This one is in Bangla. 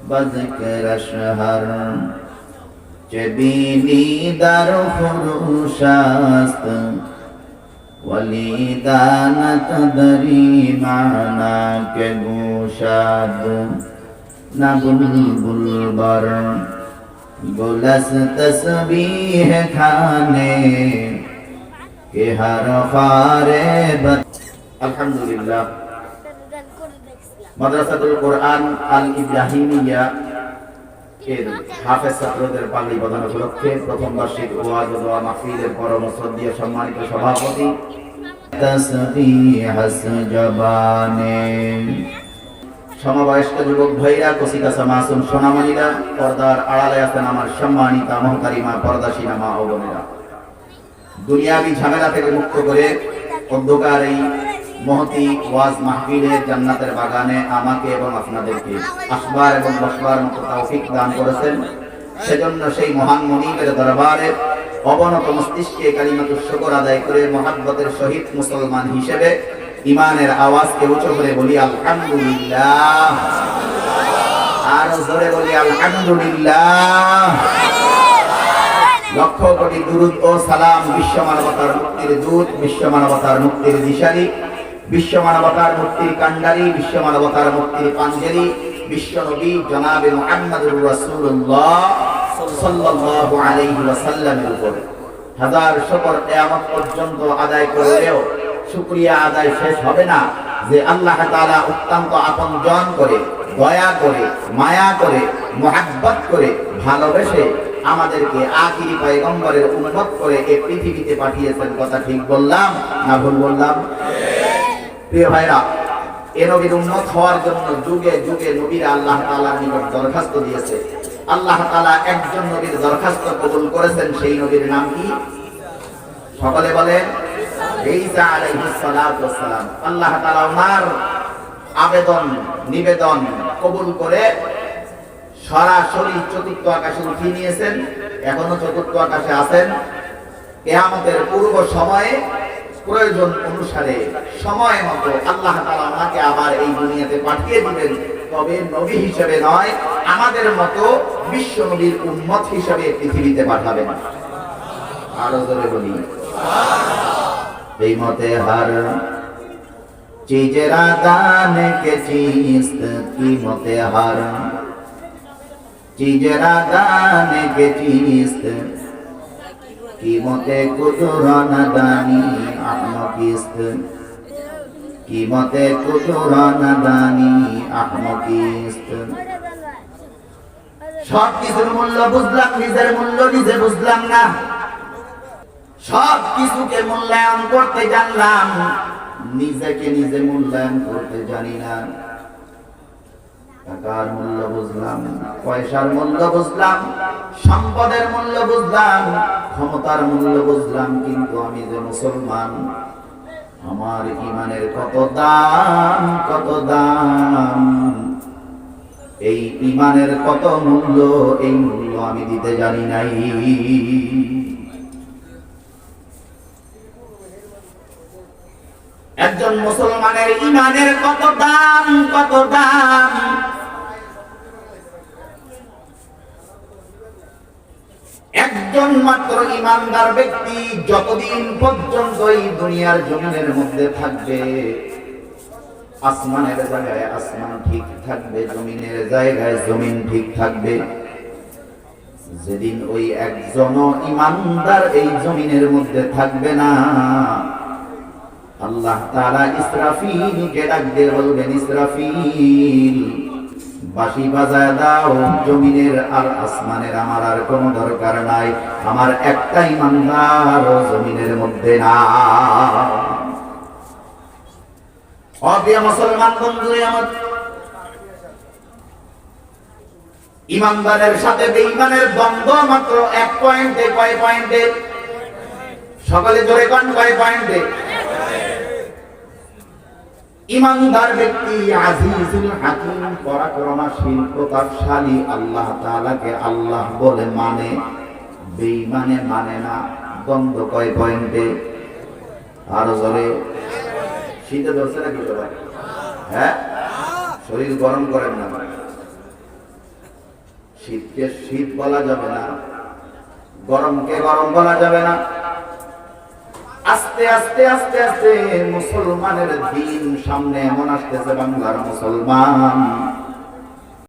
بذكر شهر جبینی در خروش است ولیدانت دری معنا کے گوشاد نہ بلبل بر گلس تسبیح کھانے کے ہر خارے আলহামদুলিল্লাহ মাদ্রাসাতুল কোরআন আল ইব্রাহিমিয়া এর হাফেজ ছাত্রদের পাগড়ি প্রদান উপলক্ষে প্রথম বার্ষিক ওয়াজ ও দোয়া মাহফিলের পরম শ্রদ্ধেয় সম্মানিত সভাপতি তাসবিহ জবানে সমবয়স্ক যুবক ভাইরা কসিকাসা মাসুম সোনামণিরা পর্দার আড়ালে আছেন আমার সম্মানিতা মহতারিমা পর্দাশীনা মা ও বোনেরা দুনিয়াবি ঝামেলা থেকে মুক্ত করে অন্ধকার এই মহতি ওয়াজ মাহফিলের জান্নাতের বাগানে আমাকে এবং আপনাদেরকে আসবার এবং বসবার মতো তৌফিক দান করেছেন সেজন্য সেই মহান মুনিবের দরবারে অবনত মস্তিষ্কে কালিমাতুশ শুকর আদায় করে মহব্বতের সহিত মুসলমান হিসেবে ঈমানের আওয়াজকে উঁচু করে বলি আলহামদুলিল্লাহ আর জোরে বলি আলহামদুলিল্লাহ লক্ষ কোটি দুরূদ ও সালাম বিশ্ব মানবতার মুক্তির দূত বিশ্ব মানবতার মুক্তির দিশারি বিশ্ব মানবতার মুক্তির কান্ডারি বিশ্ব মানবতার মুক্তির পাঞ্জেরি বিশ্ব নবী জনাবে মুহাম্মদুর রাসূলুল্লাহ সাল্লাল্লাহু আলাইহি ওয়াসাল্লামের উপর হাজার শুকর কিয়ামত পর্যন্ত আদায় করলেও শুকরিয়া আদায় শেষ হবে না যে আল্লাহ তাআলা অত্যন্ত আপনজন করে দয়া করে মায়া করে মুহাব্বত করে ভালোবেসে আমাদেরকে আখিরি পয়গম্বরের উম্মত করে এই পৃথিবীতে পাঠিয়েছেন কথা ঠিক বললাম না ভুল বললাম প্রিয় ভাইরা এই নবীর উম্মত হওয়ার জন্য যুগে যুগে নবীরা আল্লাহ তাআলার নিকট দরখাস্ত দিয়েছে আল্লাহ তাআলা একজন নবীর দরখাস্ত কবুল করেছেন সেই নবীর নাম কি সকলে বলেন ঈসা আলাইহিস সালাতু ওয়াস সালাম আল্লাহ তাআলা ওনার আবেদন নিবেদন কবুল করে সরাসরি চতুর্থ আকাশে উঠিয়ে নিয়েছেন এখনো চতুর্থ আকাশে আছেন কিয়ামতের পূর্ব সময়ে প্রয়োজন অনুসারে সময় মতো আল্লাহ তাআলা আমাকে আবার এই দুনিয়াতে পাঠিয়ে দিবেন তবে নবী হিসেবে নয় আমাদের মতো বিশ্ব নবীর উম্মত হিসেবে পৃথিবীতে পাঠাবেন আরো জোরে বলি সুবহানাল্লাহ এই মতে হার চিজরা দানে কে চিজ কি মতে হার চিজরা দানে কে চিজ कीमते कुतुरान दानी अहमकिस्त कीमते कुतुरान दानी अहमकिस्त সব কিছুর মূল্য বুঝলাম নিজের মূল্য নিজে বুঝলাম না সব কিছুকে মূল্যায়ন করতে জানলাম নিজেকে নিজে মূল্যায়ন করতে জানি না টাকার মূল্য বুঝলাম পয়সার মূল্য বুঝলাম সম্পদের মূল্য বুঝলাম ক্ষমতার মূল্য বুঝলাম কিন্তু আমি যে মুসলমান আমার ঈমানের কত দাম এই ঈমানের কত মূল্য এই মূল্য আমি দিতে জানি নাই একজন মুসলমানের ঈমানের কত দাম একজন মাত্র ঈমানদার ব্যক্তি যতদিন পর্যন্ত এই দুনিয়ার জমিনের মধ্যে থাকবে আসমানের জায়গায় আসমান ঠিক থাকবে জমিনের জায়গায় জমিন ঠিক থাকবে যেদিন ওই একজন ঈমানদার এই জমিনের মধ্যে থাকবে না আল্লাহ তাআলা ইসরাফিলকে ডাক দিয়ে বলবেন ইসরাফিল বাঁশি বাজায় দাও জমিনের আর আসমানের আমার আর কোনো দরকার নাই আমার একটা ঈমানদার জমিনের মধ্যে না প্রিয় মুসলমান বন্ধুরা আমার ঈমানদারের সাথে বেঈমানের দ্বন্দ্ব মাত্র এক পয়েন্টে কয় পয়েন্টে সকলে জোরে কোন কয় পয়েন্টে ঈমানদার ব্যক্তি আজিজুল হাকিম পরাক্রমশীল প্রতাপশালী আল্লাহ তাআলাকে আল্লাহ বলে মানে বেঈমানে মানে না দ্বন্দ্ব কয় পয়েন্টে আরো জোরে শীতে ধরছে নাকি সবাই হ্যাঁ শরীর গরম করেন না শীতকে শীত বলা যাবে না, গরমকে গরম বলা যাবে না। আস্তে আস্তে আস্তে আস্তে মুসলমানের দিন সামনে এমন আসতেছে, বাংলার মুসলমান